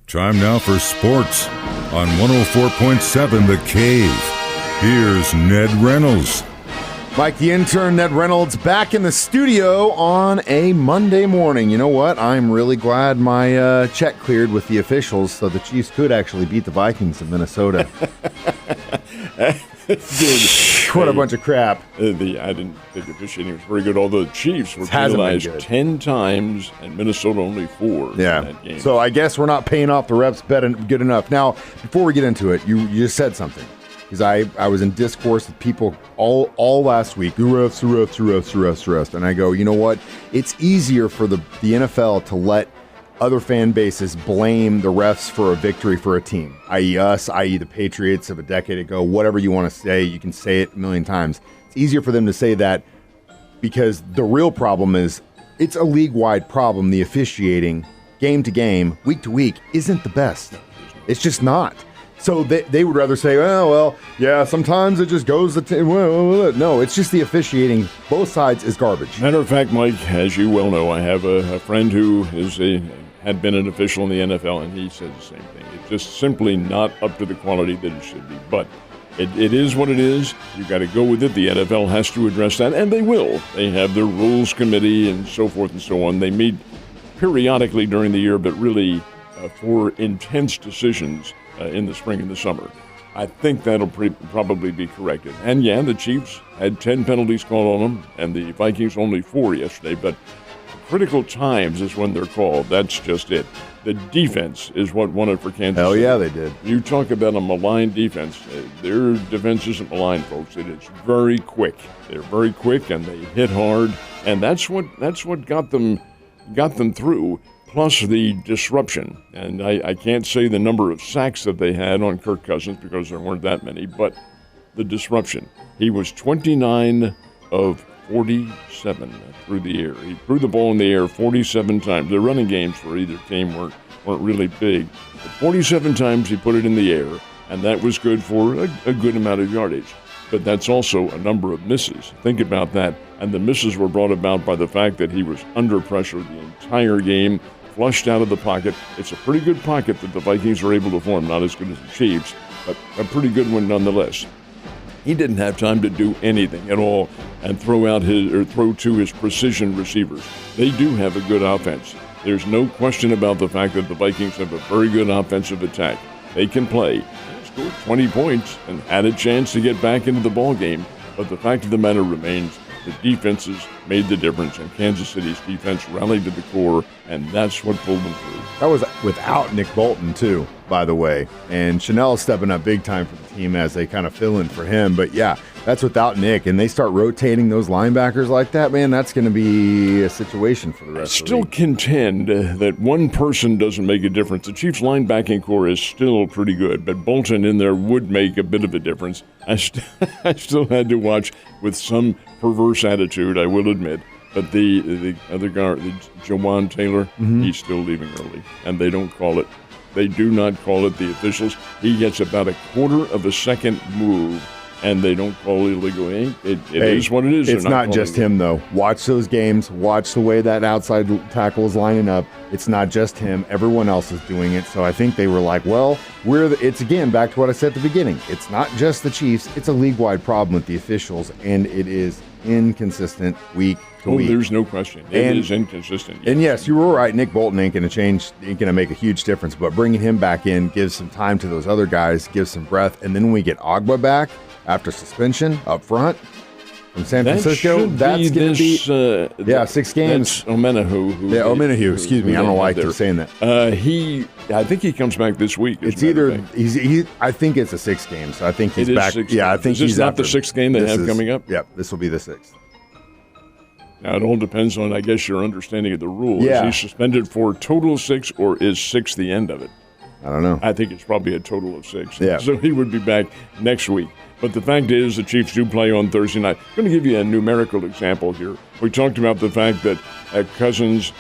Time now for sports on 104.7 The Cave. Here's Ned Reynolds. Mike, the intern, Ned Reynolds, back in the studio on a Monday morning. You know what? I'm really glad my check cleared with the officials so the Chiefs could actually beat the Vikings of Minnesota. What a bunch of crap. I didn't think officiating was very good, although the Chiefs were penalized 10 times and Minnesota only 4 in that game. So I guess we're not paying off the refs good enough. Now, before we get into it, you just said something. Because I was in discourse with people all last week. The refs. And I go, you know what? It's easier for the NFL to let other fan bases blame the refs for a victory for a team, i.e. us, i.e. the Patriots of a decade ago, whatever you want to say, you can say it a million times. It's easier for them to say that because the real problem is it's a league-wide problem. The officiating, game to game, week to week, isn't the best. It's just not. So they would rather say, oh, well, yeah, sometimes it just goes no, it's just the officiating. Both sides is garbage. Matter of fact, Mike, as you well know, I have a friend who had been an official in the NFL, and he said the same thing. It's just simply not up to the quality that it should be. But it is what it is. You got to go with it. The NFL has to address that, and they will. They have their rules committee and so forth and so on. They meet periodically during the year, but really for intense decisions in the spring and the summer. I think that'll probably be corrected. And yeah, the Chiefs had 10 penalties called on them, and the Vikings only 4 yesterday, but critical times is when they're called. That's just it. The defense is what won it for Kansas City. Hell yeah, they did. You talk about a maligned defense. Their defense isn't maligned, folks. It is very quick. They're very quick, and they hit hard, and that's what got them through. Plus the disruption. And I can't say the number of sacks that they had on Kirk Cousins because there weren't that many, but the disruption. He was 29 of 47 through the air. He threw the ball in the air 47 times. The running games for either team weren't really big. But 47 times he put it in the air, and that was good for a good amount of yardage. But that's also a number of misses. Think about that. And the misses were brought about by the fact that he was under pressure the entire game, flushed out of the pocket. It's a pretty good pocket that the Vikings are able to form. Not as good as the Chiefs, but a pretty good one nonetheless. He didn't have time to do anything at all and throw to his precision receivers. They do have a good offense. There's no question about the fact that the Vikings have a very good offensive attack. They can play. They scored 20 points and had a chance to get back into the ball game. But the fact of the matter remains, the defenses made the difference, and Kansas City's defense rallied to the core, and that's what pulled them through. That was without Nick Bolton, too, by the way. And Chanel's stepping up big time for the team as they kind of fill in for him. But, yeah, that's without Nick. And they start rotating those linebackers like that, man, that's going to be a situation for the rest of the league. I still contend that one person doesn't make a difference. The Chiefs' linebacking core is still pretty good, but Bolton in there would make a bit of a difference. I still had to watch with some perverse attitude, I will admit. But the other guy, Jawan Taylor, he's still leaving early, and they don't call it. They do not call it, the officials. He gets about a quarter of a second move, and they don't call it illegal. It is what it is. It's not just him, though. Watch those games. Watch the way that outside tackle is lining up. It's not just him. Everyone else is doing it. So I think they were like, well, it's again back to what I said at the beginning. It's not just the Chiefs. It's a league-wide problem with the officials, and it is inconsistent week to week. There's no question. It is inconsistent. And yes, you were right. Nick Bolton ain't going to make a huge difference, but bringing him back in gives some time to those other guys, gives some breath. And then when we get Agba back after suspension up front from San Francisco, that's going to be 6 games. That's Omenahu. Omenahu. Excuse me. I don't know why I keep saying that. I think he comes back this week. It's either I think it's a 6 game, so I think he's back. Yeah, I think he's not the 6th game they have coming up. Yep, this will be the 6th. Now, it all depends on, I guess, your understanding of the rule. Yeah. Is he suspended for a total of 6, or is 6 the end of it? I don't know. I think it's probably a total of 6. Yeah. So he would be back next week. But the fact is, the Chiefs do play on Thursday night. I'm going to give you a numerical example here. We talked about the fact that Cousins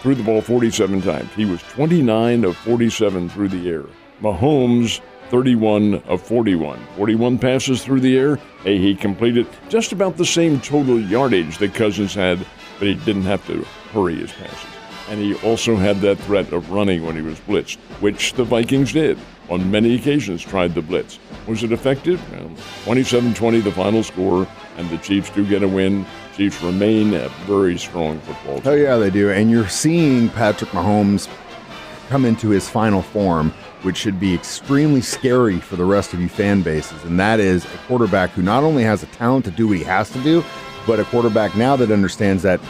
threw the ball 47 times. He was 29 of 47 through the air. Mahomes, 31 of 41. 41 passes through the air. He completed just about the same total yardage that Cousins had, but he didn't have to hurry his passes. and he also had that threat of running when he was blitzed, which the Vikings did. On many occasions tried the blitz. Was it effective? Well, 27-20 the final score, and the Chiefs do get a win. Chiefs remain a very strong football team. Oh, yeah, they do. And you're seeing Patrick Mahomes come into his final form, which should be extremely scary for the rest of you fan bases. And that is a quarterback who not only has the talent to do what he has to do, but a quarterback now that understands that,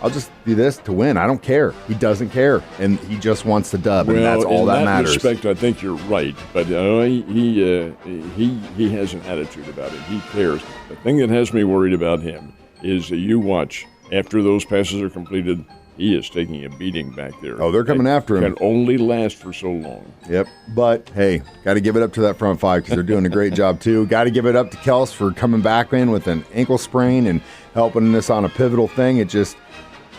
I'll just do this to win. I don't care. He doesn't care, and he just wants the dub, and that's all that matters. In that respect, I think you're right, but he has an attitude about it. He cares. The thing that has me worried about him is that you watch, after those passes are completed, he is taking a beating back there. Oh, they're coming after him. Can only last for so long. Yep, but hey, got to give it up to that front five because they're doing a great job too. Got to give it up to Kels for coming back in with an ankle sprain and helping us on a pivotal thing. It just...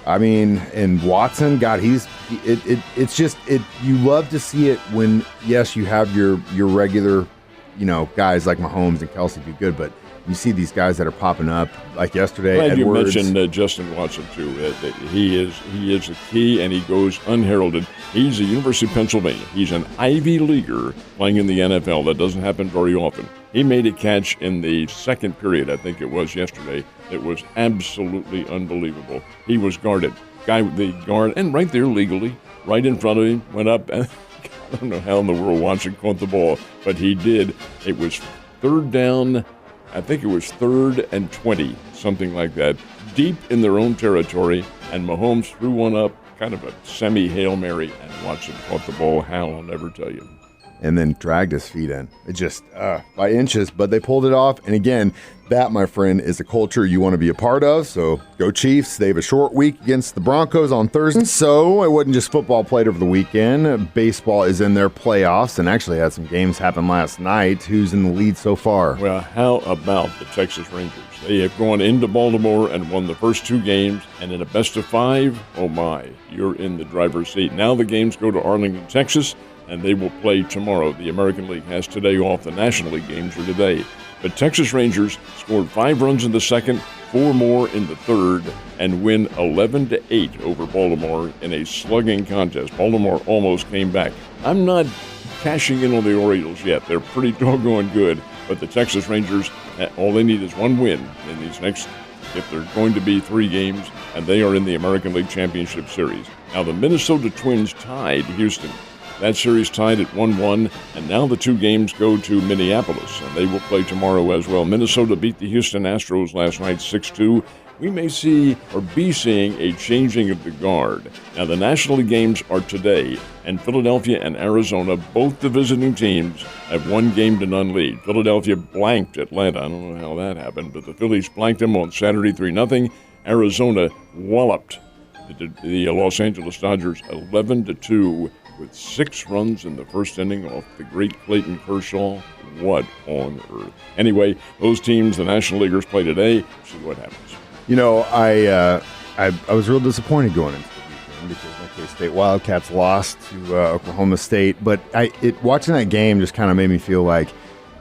and Watson, God, it's just you love to see it when, yes, you have your regular, guys like Mahomes and Kelsey do good, but you see these guys that are popping up, like yesterday, Glad Edwards. You mentioned Justin Watson, too. He is a key, and he goes unheralded. He's a University of Pennsylvania. He's an Ivy Leaguer playing in the NFL. That doesn't happen very often. He made a catch in the second period, I think it was yesterday. It was absolutely unbelievable. He was guarded. The guard, and right there legally, right in front of him, went up, and I don't know how in the world Watson caught the ball, but he did. It was third down. I think it was 3rd and 20, something like that, deep in their own territory, and Mahomes threw one up, kind of a semi-Hail Mary, and Watson caught the ball. How, I'll never tell you. And then dragged his feet in. It just, by inches, but they pulled it off. And again, that, my friend, is a culture you want to be a part of. So go Chiefs. They have a short week against the Broncos on Thursday. So it wasn't just football played over the weekend. Baseball is in their playoffs and actually had some games happen last night. Who's in the lead so far? Well, how about the Texas Rangers? They have gone into Baltimore and won the first 2 games. And in a best of 5, oh my, you're in the driver's seat. Now the games go to Arlington, Texas, and they will play tomorrow. The American League has today off. The National League games are today. But Texas Rangers scored 5 runs in the second, 4 more in the third, and win 11-8 over Baltimore in a slugging contest. Baltimore almost came back. I'm not cashing in on the Orioles yet. They're pretty doggone good. But the Texas Rangers, all they need is 1 win in these next, if they're going to be 3 games, and they are in the American League Championship Series. Now, the Minnesota Twins tied Houston. That series tied at 1-1, and now the 2 games go to Minneapolis, and they will play tomorrow as well. Minnesota beat the Houston Astros last night 6-2. We may see or be seeing a changing of the guard. Now, the National League games are today, and Philadelphia and Arizona, both the visiting teams, have 1-0 lead. Philadelphia blanked Atlanta. I don't know how that happened, but the Phillies blanked them on Saturday 3-0. Arizona walloped the Los Angeles Dodgers 11-2. with 6 runs in the first inning off the great Clayton Kershaw. What on earth? Anyway, those teams, the National Leaguers, play today. See what happens. I was real disappointed going into the weekend because my K-State Wildcats lost to Oklahoma State. But watching that game just kind of made me feel like,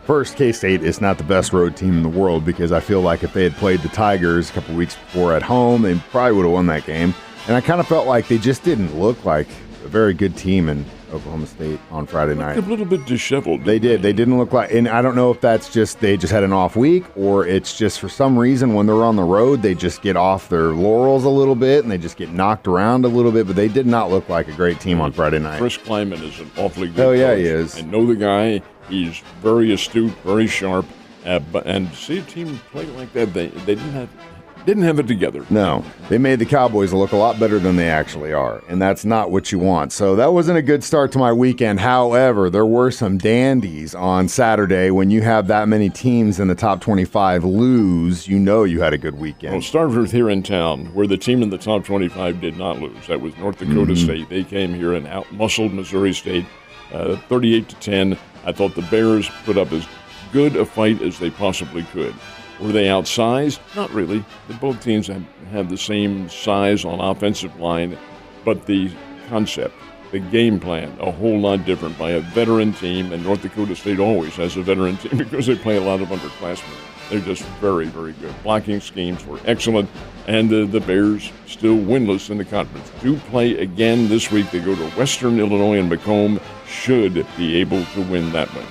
first, K-State is not the best road team in the world because I feel like if they had played the Tigers a couple weeks before at home, they probably would have won that game. And I kind of felt like they just didn't look like a very good team in Oklahoma State on Friday night. A little bit disheveled. They did. They didn't look like, and I don't know if that's just they just had an off week or it's just for some reason when they're on the road they just get off their laurels a little bit and they just get knocked around a little bit. But they did not look like a great team on Friday night. Chris Kleiman is an awfully good coach. He is. I know the guy. He's very astute, very sharp. And see a team play like that, they didn't have it together. No, they made the Cowboys look a lot better than they actually are, and that's not what you want. So that wasn't a good start to my weekend. However, there were some dandies on Saturday. When you have that many teams in the top 25 lose, you know you had a good weekend. Well, start with here in town, where the team in the top 25 did not lose. That was North Dakota State. They came here and out-muscled Missouri State 38-10. I thought the Bears put up as good a fight as they possibly could. Were they outsized? Not really. Both teams have the same size on offensive line, but the concept, the game plan, a whole lot different by a veteran team, and North Dakota State always has a veteran team because they play a lot of underclassmen. They're just very, very good. Blocking schemes were excellent, and the Bears still winless in the conference. Do play again this week. They go to Western Illinois, and Macomb should be able to win that one.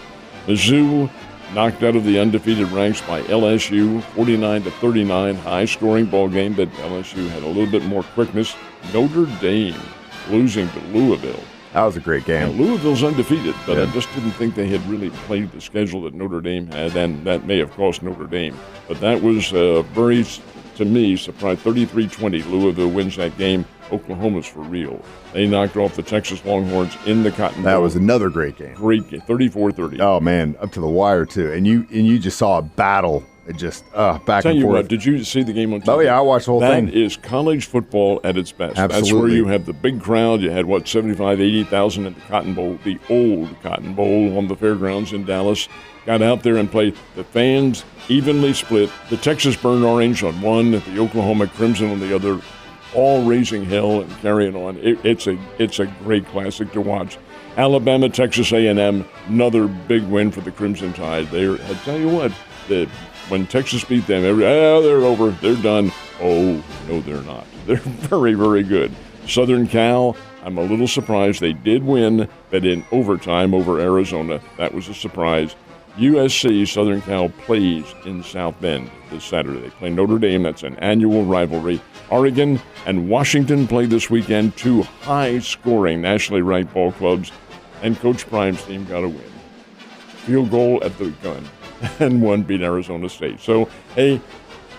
Mizzou knocked out of the undefeated ranks by LSU, 49-39, high-scoring ball game, but LSU had a little bit more quickness. Notre Dame losing to Louisville. That was a great game. And Louisville's undefeated, but I just didn't think they had really played the schedule that Notre Dame had, and that may have cost Notre Dame. But that was very, to me, surprise. 33-20, Louisville wins that game. Oklahoma's for real. They knocked off the Texas Longhorns in the Cotton Bowl. That was another great game. Great game, 34-30. Oh, man, up to the wire, too. And you just saw a battle. It just back Tell and you forth. what, did you see the game on TV? Oh, yeah, I watched the whole thing. That is college football at its best. Absolutely. That's where you have the big crowd. You had, 80,000 at the Cotton Bowl, the old Cotton Bowl on the fairgrounds in Dallas. Got out there and played. The fans evenly split. The Texas Burnt Orange on one, the Oklahoma Crimson on the other, all raising hell and carrying on. It's a great classic to watch. Alabama, Texas A&M, another big win for the Crimson Tide. I tell you what, when Texas beat them, they're over, they're done. Oh, no, they're not. They're very, very good. Southern Cal, I'm a little surprised they did win, but in overtime over Arizona. That was a surprise. USC, Southern Cal, plays in South Bend this Saturday. They play Notre Dame. That's an annual rivalry. Oregon and Washington play this weekend, two high-scoring, nationally ranked ball clubs, and Coach Prime's team got a win. Field goal at the gun, and one beat Arizona State. So, hey,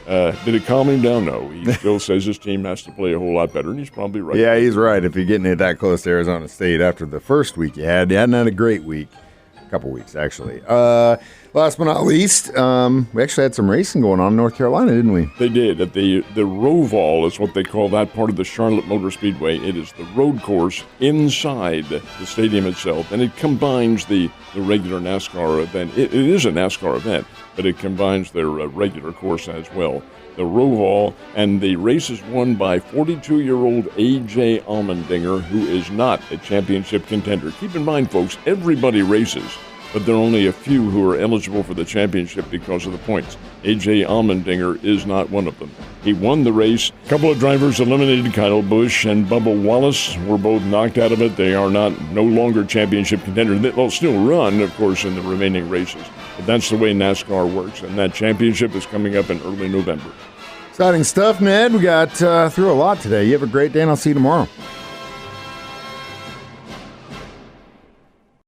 did it calm him down? No. He still says his team has to play a whole lot better, and he's probably right. Yeah, he's right. If you're getting it that close to Arizona State after the first week you hadn't had a great week. Couple weeks, actually. Last but not least, we actually had some racing going on in North Carolina, didn't we? They did. At the Roval is what they call that part of the Charlotte Motor Speedway. It is the road course inside the stadium itself, and it combines the regular NASCAR event. It is a NASCAR event, but it combines their regular course as well. The Roval, and the race is won by 42-year-old A.J. Allmendinger, who is not a championship contender. Keep in mind, folks, everybody races, but there are only a few who are eligible for the championship because of the points. A.J. Allmendinger is not one of them. He won the race. A couple of drivers eliminated. Kyle Busch and Bubba Wallace were both knocked out of it. They are no longer championship contenders. They'll still run, of course, in the remaining races. But that's the way NASCAR works, and that championship is coming up in early November. Exciting stuff, Ned. We got through a lot today. You have a great day, and I'll see you tomorrow.